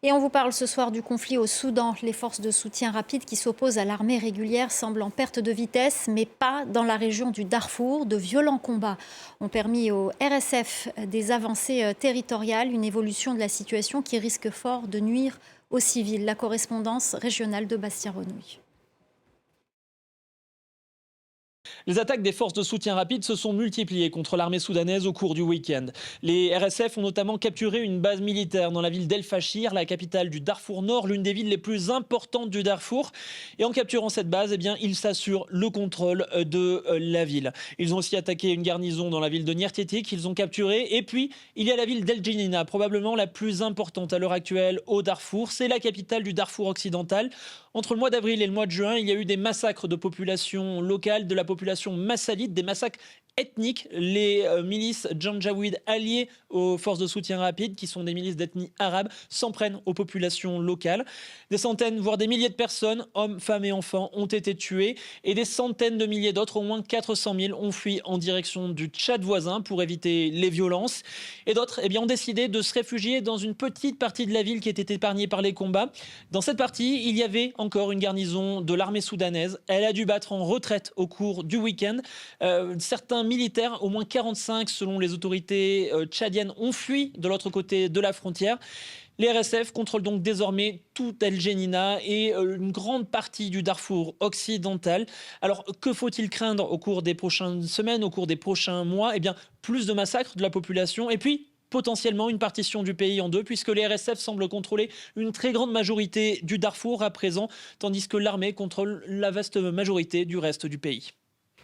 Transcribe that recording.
Et on vous parle ce soir du conflit au Soudan. Les forces de soutien rapide qui s'opposent à l'armée régulière semblent en perte de vitesse, mais pas dans la région du Darfour. De violents combats ont permis au RSF des avancées territoriales, une évolution de la situation qui risque fort de nuire aux civils. La correspondance régionale de Bastien Renouille. Les attaques des forces de soutien rapide se sont multipliées contre l'armée soudanaise au cours du week-end. Les RSF ont notamment capturé une base militaire dans la ville d'El Fachir, la capitale du Darfour Nord, l'une des villes les plus importantes du Darfour. Et en capturant cette base, ils s'assurent le contrôle de la ville. Ils ont aussi attaqué une garnison dans la ville de Niertété qu'ils ont capturée. Et puis, il y a la ville d'El Djenina, probablement la plus importante à l'heure actuelle au Darfour. C'est la capitale du Darfour occidental. Entre le mois d'avril et le mois de juin, il y a eu des massacres de population locale, de la population massalite, des massacres ethniques. Les milices Janjaweed alliées aux forces de soutien rapide, qui sont des milices d'ethnie arabe, s'en prennent aux populations locales. Des centaines, voire des milliers de personnes, hommes, femmes et enfants, ont été tués. Et des centaines de milliers d'autres, au moins 400 000, ont fui en direction du Tchad voisin pour éviter les violences. Et d'autres ont décidé de se réfugier dans une petite partie de la ville qui était épargnée par les combats. Dans cette partie, il y avait encore une garnison de l'armée soudanaise. Elle a dû battre en retraite au cours du week-end. Certains militaires, au moins 45 selon les autorités tchadiennes, ont fui de l'autre côté de la frontière. Les RSF contrôlent donc désormais tout El Djenina et une grande partie du Darfour occidental. Alors, que faut-il craindre au cours des prochaines semaines, au cours des prochains mois? Plus de massacres de la population et puis potentiellement une partition du pays en deux, puisque les RSF semblent contrôler une très grande majorité du Darfour à présent, tandis que l'armée contrôle la vaste majorité du reste du pays.